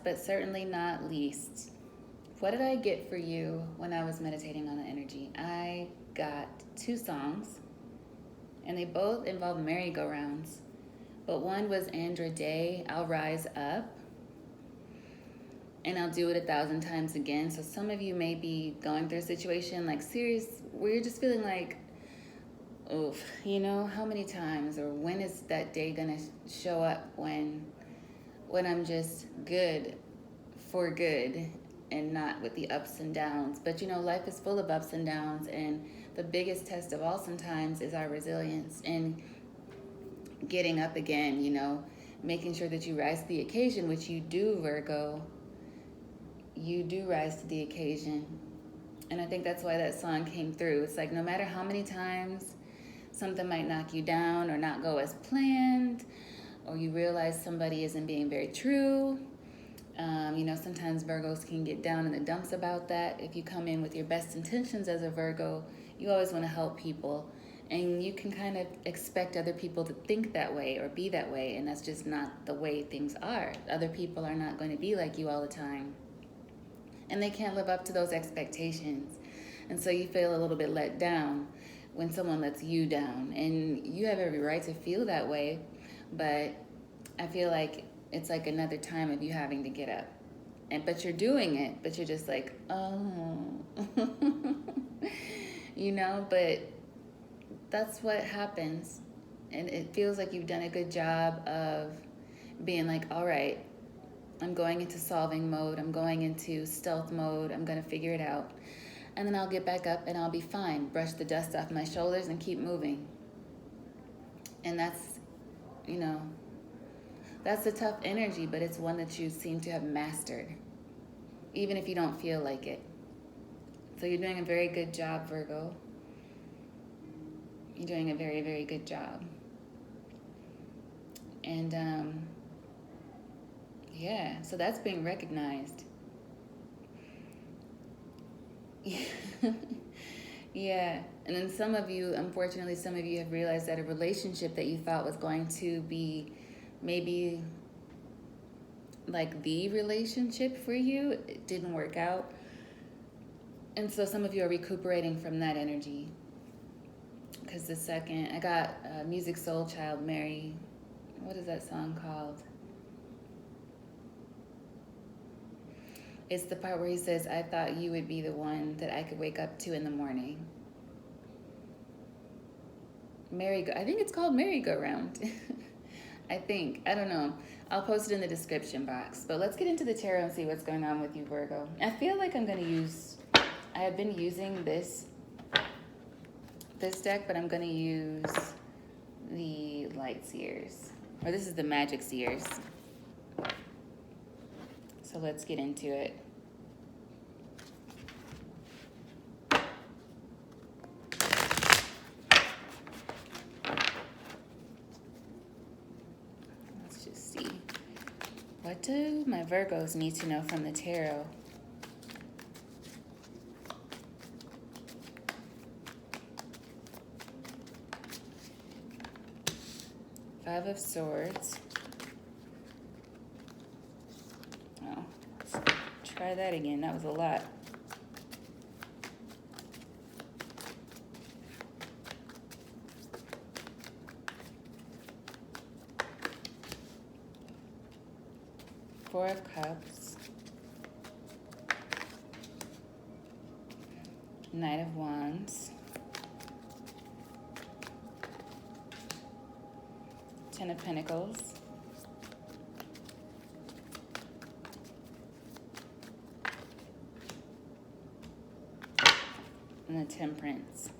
last but certainly not least, what did I get for you when I was meditating on the energy? I got 2 songs, and they both involve merry-go-rounds. But one was Andra Day, I'll Rise Up, and I'll do it 1,000 times again. So some of you may be going through a situation like serious, where you're just feeling like, oof, how many times or when is that day gonna show up when I'm just good for good and not with the ups and downs. But life is full of ups and downs, and the biggest test of all sometimes is our resilience and getting up again, making sure that you rise to the occasion, which you do, Virgo. You do rise to the occasion. And I think that's why that song came through. It's like no matter how many times something might knock you down or not go as planned, or you realize somebody isn't being very true. Sometimes Virgos can get down in the dumps about that. If you come in with your best intentions as a Virgo, you always want to help people. And you can kind of expect other people to think that way or be that way, and that's just not the way things are. Other people are not going to be like you all the time. And they can't live up to those expectations. And so you feel a little bit let down when someone lets you down. And you have every right to feel that way, but I feel like it's like another time of you having to get up. But you're doing it, but you're just like, oh. But that's what happens. And it feels like you've done a good job of being like, all right, I'm going into solving mode. I'm going into stealth mode. I'm going to figure it out. And then I'll get back up and I'll be fine. Brush the dust off my shoulders and keep moving. And that's a tough energy, but it's one that you seem to have mastered, even if you don't feel like it. So you're doing a very good job, Virgo. You're doing a very, very good job. And so that's being recognized. Yeah. And then some of you have realized that a relationship that you thought was going to be maybe like the relationship for you, it didn't work out. And so some of you are recuperating from that energy. Because the second, I got Musiq Soulchild, Mary, what is that song called? It's the part where he says, I thought you would be the one that I could wake up to in the morning. I think it's called Merry-Go-Round. I don't know. I'll post it in the description box. But let's get into the tarot and see what's going on with you, Virgo. I feel like I have been using this deck, but I'm going to use the Light Seers. Or this is the Magic Seers. So let's get into it. Let's just see. What do my Virgos need to know from the tarot? Five of Swords. Oh, let's try that again. That was a lot. Four of Cups. Knight of Wands. Ten of Pentacles. And the Temperance.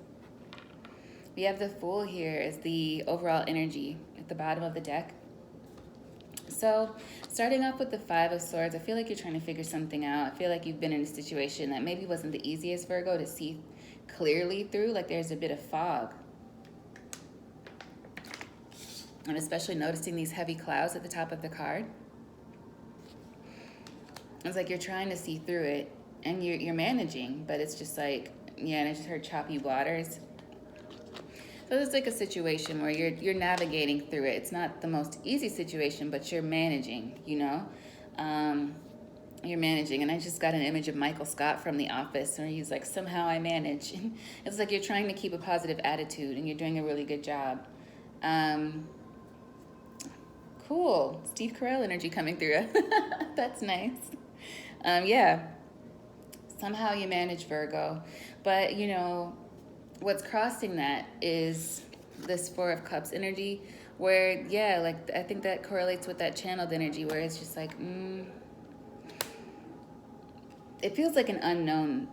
We have the Fool here as the overall energy at the bottom of the deck. So starting off with the Five of Swords, I feel like you're trying to figure something out. I feel like you've been in a situation that maybe wasn't the easiest, Virgo, to see clearly through. Like there's a bit of fog. And especially noticing these heavy clouds at the top of the card. It's like you're trying to see through it and you're managing, but it's just like, yeah, and I just heard choppy waters. So it's like a situation where you're navigating through it. It's not the most easy situation, but you're managing, you're managing. And I just got an image of Michael Scott from The Office, where he's like, somehow I manage. It's like you're trying to keep a positive attitude, and you're doing a really good job. Cool. Steve Carell energy coming through. That's nice. Yeah. Somehow you manage, Virgo. But, you know, what's crossing that is this Four of Cups energy, where, yeah, like, I think that correlates with that channeled energy, where it's just like, it feels like an unknown,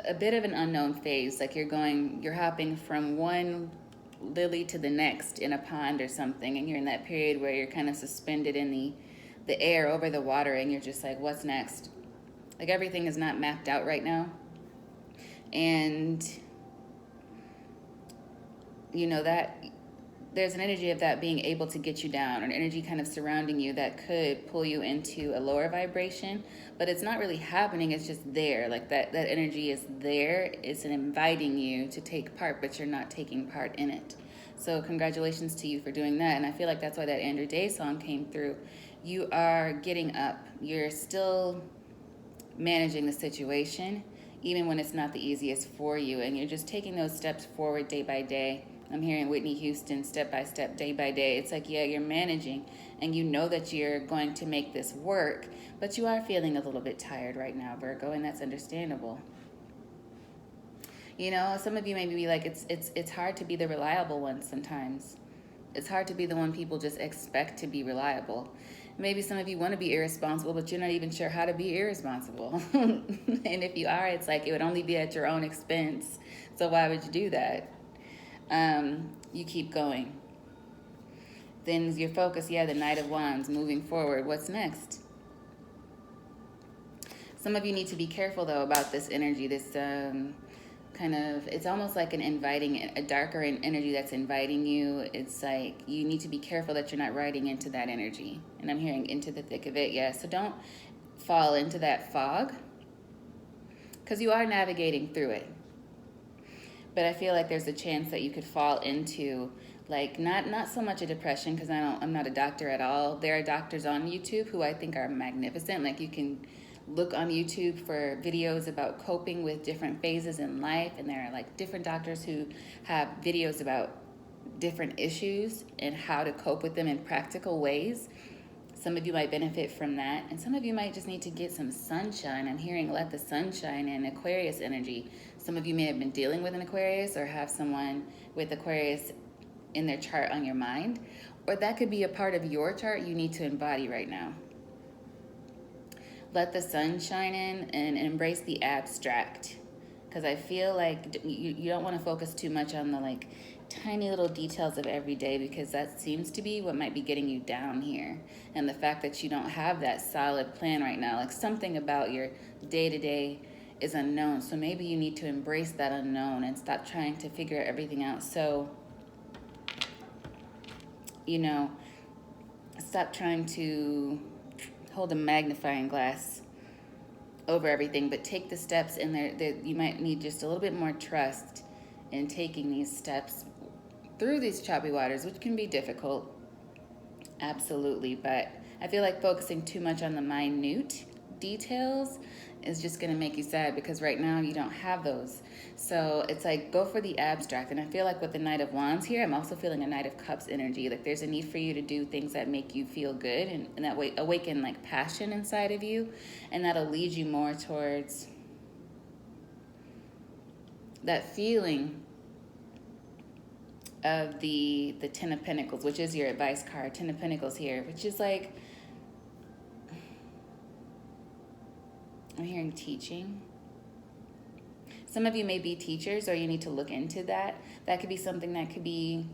a bit of an unknown phase. Like you're hopping from one lily to the next in a pond or something, and you're in that period where you're kind of suspended in the air over the water, and you're just like, what's next? Like everything is not mapped out right now. And you know that there's an energy of that being able to get you down, or an energy kind of surrounding you that could pull you into a lower vibration, but it's not really happening. It's just there. Like that energy is there. It's inviting you to take part, but you're not taking part in it. So congratulations to you for doing that. And I feel like that's why that Andra Day song came through. You are getting up. You're still managing the situation, even when it's not the easiest for you. And you're just taking those steps forward day by day. I'm hearing Whitney Houston, step by step, day by day. It's like, yeah, you're managing, and you know that you're going to make this work, but you are feeling a little bit tired right now, Virgo, and that's understandable. You know, some of you may be like, it's hard to be the reliable one sometimes. It's hard to be the one people just expect to be reliable. Maybe some of you want to be irresponsible, but you're not even sure how to be irresponsible. And if you are, it's like it would only be at your own expense. So why would you do that? You keep going. Then your focus, yeah, the Knight of Wands, moving forward. What's next? Some of you need to be careful, though, about this energy, this kind of, it's almost like a darker energy that's inviting you. It's like you need to be careful that you're not riding into that energy. And I'm hearing into the thick of it, yeah. So don't fall into that fog, because you are navigating through it. But I feel like there's a chance that you could fall into, like, not so much a depression, because I'm not a doctor at all. There are doctors on YouTube who I think are magnificent. Like, you can look on YouTube for videos about coping with different phases in life, and there are like different doctors who have videos about different issues and how to cope with them in practical ways. Some of you might benefit from that, and some of you might just need to get some sunshine. I'm hearing let the sunshine in, Aquarius energy. Some of you may have been dealing with an Aquarius or have someone with Aquarius in their chart on your mind, or that could be a part of your chart you need to embody right now. Let the sun shine in and embrace the abstract, because I feel like you don't want to focus too much on the like tiny little details of every day, because that seems to be what might be getting you down here. And the fact that you don't have that solid plan right now, like something about your day-to-day is unknown. So maybe you need to embrace that unknown and stop trying to figure everything out. So, you know, stop trying to hold a magnifying glass over everything, but take the steps in there. You might need just a little bit more trust in taking these steps through these choppy waters, which can be difficult, absolutely. But I feel like focusing too much on the minute details is just going to make you sad, because right now you don't have those. So it's like, go for the abstract. And I feel like with the Knight of Wands here, I'm also feeling a Knight of Cups energy. Like there's a need for you to do things that make you feel good, and that way awaken like passion inside of you, and that'll lead you more towards that feeling of the Ten of Pentacles, which is your advice card. Ten of Pentacles here, which is like, I'm hearing teaching. Some of you may be teachers, or you need to look into that. That could be something that could be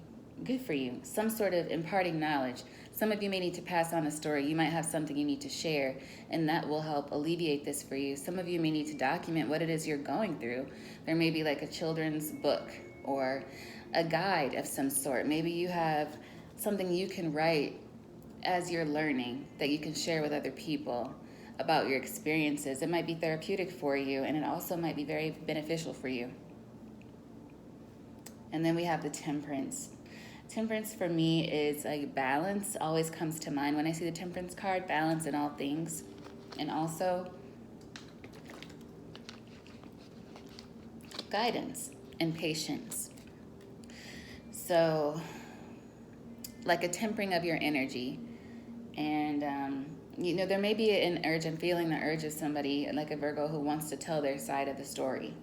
good for you. Some sort of imparting knowledge. Some of you may need to pass on a story. You might have something you need to share, and that will help alleviate this for you. Some of you may need to document what it is you're going through. There may be like a children's book or a guide of some sort. Maybe you have something you can write as you're learning that you can share with other people about your experiences. It might be therapeutic for you, and it also might be very beneficial for you. And then we have the Temperance. Temperance for me is a balance, always comes to mind when I see the Temperance card, balance in all things. and also guidance and patience. So, like a tempering of your energy. And, there may be an urge, I'm feeling the urge of somebody, like a Virgo, who wants to tell their side of the story.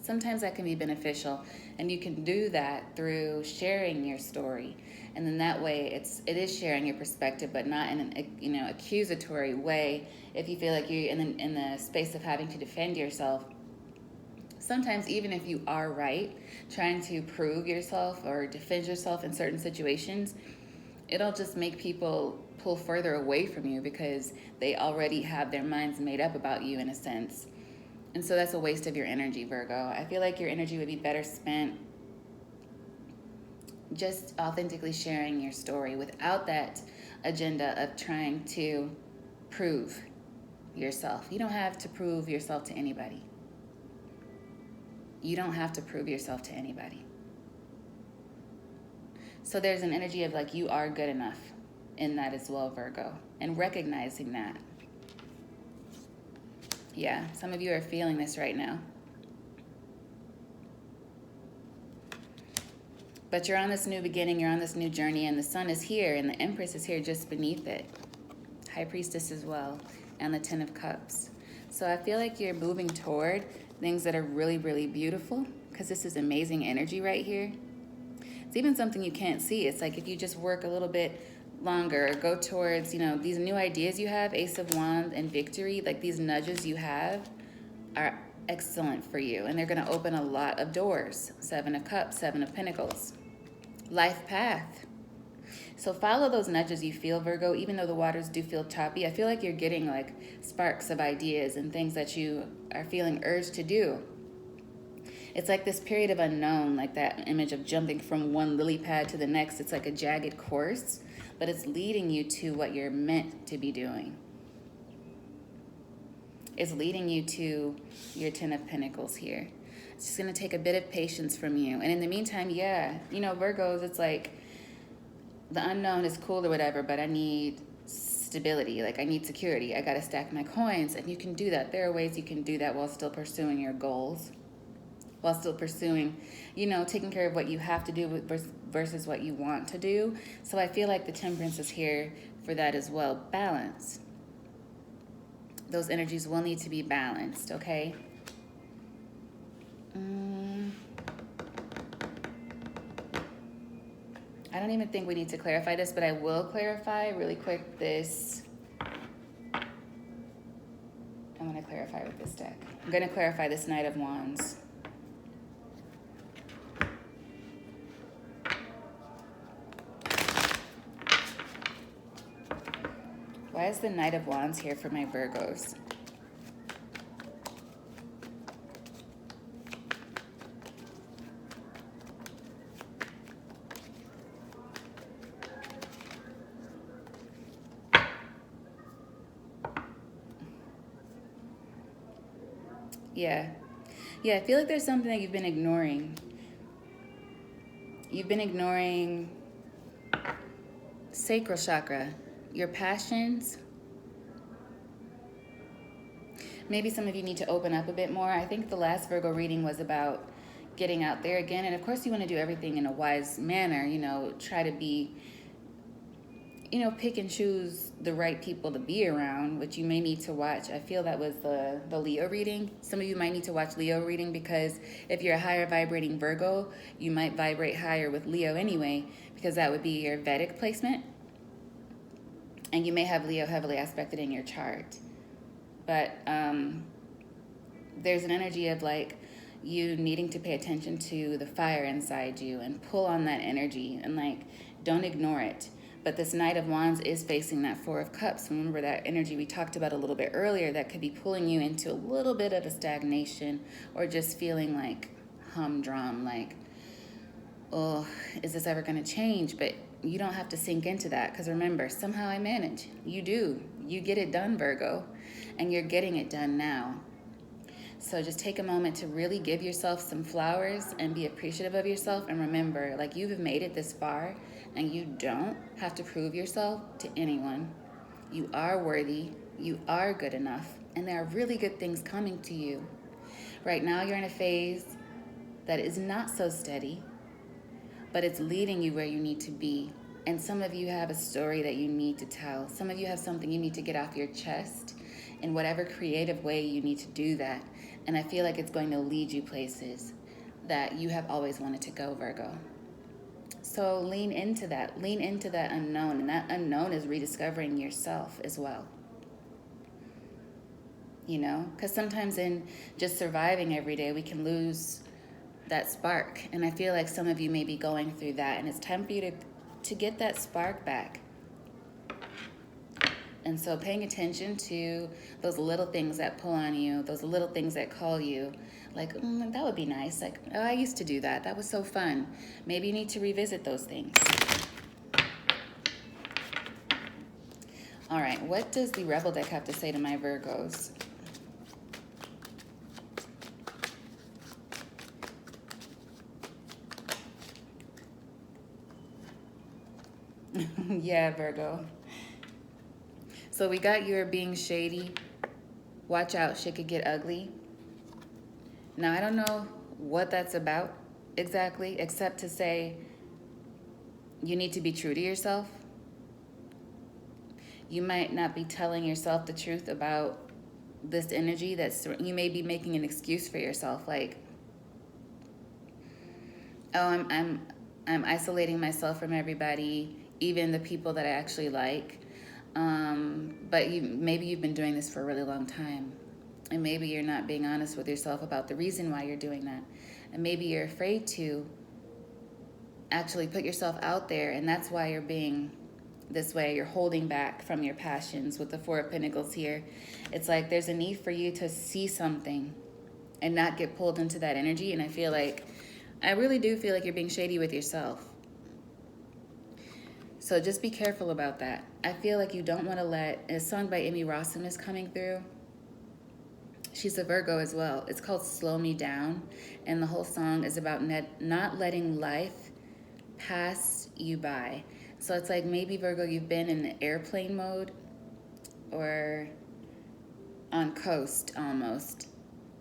Sometimes that can be beneficial, and you can do that through sharing your story. And then that way it is sharing your perspective, but not in an accusatory way. If you feel like you're in the space of having to defend yourself, sometimes even if you are right, trying to prove yourself or defend yourself in certain situations, it'll just make people pull further away from you because they already have their minds made up about you in a sense. And so that's a waste of your energy, Virgo. I feel like your energy would be better spent just authentically sharing your story without that agenda of trying to prove yourself. You don't have to prove yourself to anybody. You don't have to prove yourself to anybody. So there's an energy of like you are good enough in that as well, Virgo, and recognizing that. Yeah, some of you are feeling this right now. But you're on this new beginning, you're on this new journey, and the sun is here, and the Empress is here just beneath it. High Priestess as well, and the Ten of Cups. So I feel like you're moving toward things that are really, really beautiful, because this is amazing energy right here. It's even something you can't see. It's like if you just work a little bit longer, go towards, these new ideas you have, Ace of Wands and Victory, like these nudges you have are excellent for you. And they're going to open a lot of doors. Seven of Cups, Seven of Pentacles. Life path. So follow those nudges you feel, Virgo, even though the waters do feel choppy. I feel like you're getting like sparks of ideas and things that you are feeling urged to do. It's like this period of unknown, like that image of jumping from one lily pad to the next. It's like a jagged course, but it's leading you to what you're meant to be doing. It's leading you to your Ten of Pentacles here. It's just going to take a bit of patience from you. And in the meantime, Virgos, it's like the unknown is cool or whatever, but I need stability. Like I need security. I got to stack my coins. And you can do that. There are ways you can do that while still pursuing your goals. While still pursuing, taking care of what you have to do versus what you want to do. So I feel like the Temperance is here for that as well. Balance. Those energies will need to be balanced, okay? I don't even think we need to clarify this, but I will clarify really quick this. I'm going to clarify with this deck. I'm going to clarify this Knight of Wands. Why is the Knight of Wands here for my Virgos? Yeah, I feel like there's something that you've been ignoring. You've been ignoring sacral chakra, your passions. Maybe some of you need to open up a bit more. I think the last Virgo reading was about getting out there again. And of course you want to do everything in a wise manner, try to be, pick and choose the right people to be around, which you may need to watch. I feel that was the Leo reading. Some of you might need to watch Leo reading because if you're a higher vibrating Virgo, you might vibrate higher with Leo anyway, because that would be your Vedic placement. And you may have Leo heavily aspected in your chart. But there's an energy of like you needing to pay attention to the fire inside you and pull on that energy and like don't ignore it. But this Knight of Wands is facing that Four of Cups. Remember that energy we talked about a little bit earlier that could be pulling you into a little bit of a stagnation or just feeling like humdrum, like, oh, is this ever going to change? But you don't have to sink into that because remember, somehow I manage. You do. You get it done, Virgo, and you're getting it done now. So just take a moment to really give yourself some flowers and be appreciative of yourself. And remember, like you have made it this far and you don't have to prove yourself to anyone. You are worthy. You are good enough, and there are really good things coming to you. Right now, you're in a phase that is not so steady, but it's leading you where you need to be. And some of you have a story that you need to tell. Some of you have something you need to get off your chest in whatever creative way you need to do that. And I feel like it's going to lead you places that you have always wanted to go, Virgo. So lean into that. Lean into that unknown. And that unknown is rediscovering yourself as well. You know, because sometimes in just surviving every day, we can lose that spark. And I feel like some of you may be going through that. And it's time for you to get that spark back. And so paying attention to those little things that pull on you, those little things that call you, like, that would be nice. Like, oh, I used to do that. That was so fun. Maybe you need to revisit those things. All right, what does the Rebel deck have to say to my Virgos? Yeah, Virgo. So we got you're being shady. Watch out, shit could get ugly. Now, I don't know what that's about exactly, except to say you need to be true to yourself. You might not be telling yourself the truth about this energy. You may be making an excuse for yourself, like, oh, I'm isolating myself from everybody, even the people that I actually like. But maybe you've been doing this for a really long time. And maybe you're not being honest with yourself about the reason why you're doing that. And maybe you're afraid to actually put yourself out there, and that's why you're being this way. You're holding back from your passions with the Four of Pentacles here. It's like there's a need for you to see something and not get pulled into that energy. And I really do feel like you're being shady with yourself. So just be careful about that. I feel like you don't want to a song by Amy Rossum is coming through. She's a Virgo as well. It's called Slow Me Down. And the whole song is about not letting life pass you by. So it's like maybe, Virgo, you've been in airplane mode or on coast almost.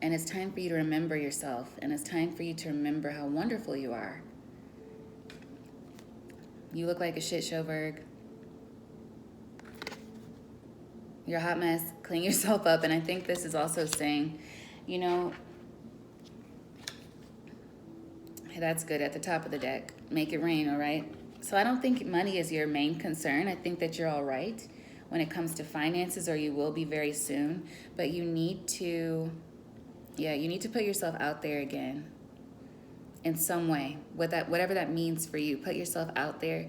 And it's time for you to remember yourself. And it's time for you to remember how wonderful you are. You look like a shit show, Virg. You're a hot mess. Clean yourself up. And I think this is also saying, you know, that's good at the top of the deck. Make it rain, all right? So I don't think money is your main concern. I think that you're all right when it comes to finances, or you will be very soon. But you need to put yourself out there again in some way. Whatever that means for you, put yourself out there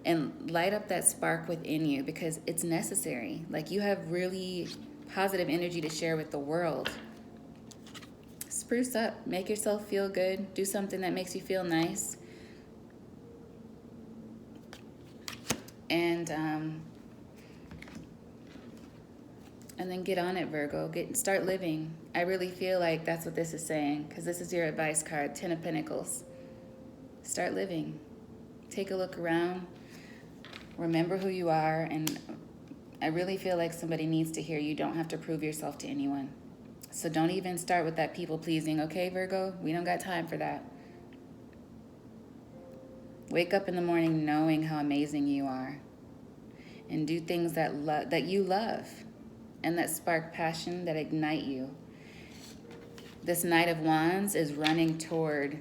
and light up that spark within you, because it's necessary. Like, you have really positive energy to share with the world. Spruce up, make yourself feel good, do something that makes you feel nice. And then get on it, Virgo. Start living. I really feel like that's what this is saying, because this is your advice card, 10 of Pentacles. Start living. Take a look around. Remember who you are. And I really feel like somebody needs to hear you don't have to prove yourself to anyone. So don't even start with that people pleasing, okay, Virgo? We don't got time for that. Wake up in the morning knowing how amazing you are. And do things that you love. And that spark passion, that ignite you. This Knight of Wands is running toward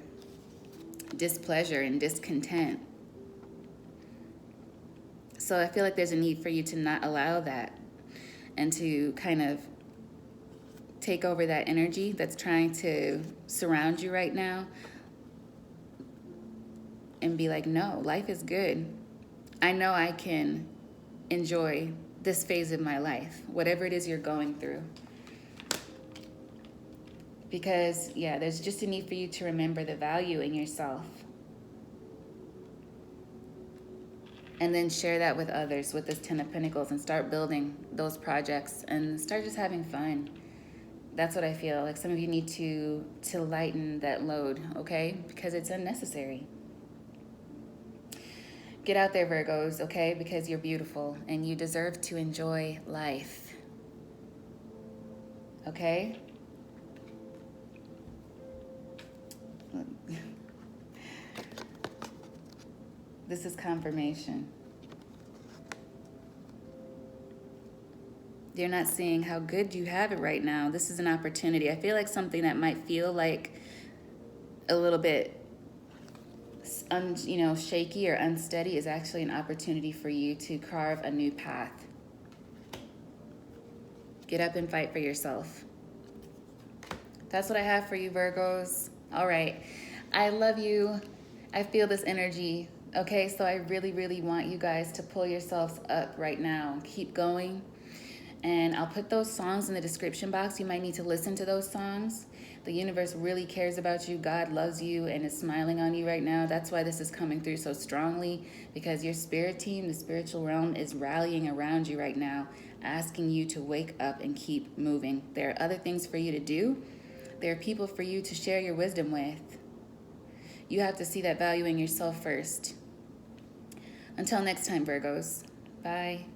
displeasure and discontent. So I feel like there's a need for you to not allow that, and to kind of take over that energy that's trying to surround you right now, and be like, no, life is good. I know I can enjoy this phase of my life, whatever it is you're going through. Because, yeah, there's just a need for you to remember the value in yourself. And then share that with others with this 10 of Pentacles, and start building those projects and start just having fun. That's what I feel. Like some of you need to lighten that load, okay? Because it's unnecessary. Get out there, Virgos, okay? Because you're beautiful and you deserve to enjoy life. Okay? This is confirmation. You're not seeing how good you have it right now. This is an opportunity. I feel like something that might feel like a little bit shaky or unsteady is actually an opportunity for you to carve a new path. Get up and fight for yourself. That's what I have for you, Virgos. All right. I love you. I feel this energy. Okay, so I really, really want you guys to pull yourselves up right now. Keep going. And I'll put those songs in the description box. You might need to listen to those songs. The universe really cares about you. God loves you and is smiling on you right now. That's why this is coming through so strongly, because your spirit team, the spiritual realm, is rallying around you right now, asking you to wake up and keep moving. There are other things for you to do. There are people for you to share your wisdom with. You have to see that value in yourself first. Until next time, Virgos. Bye.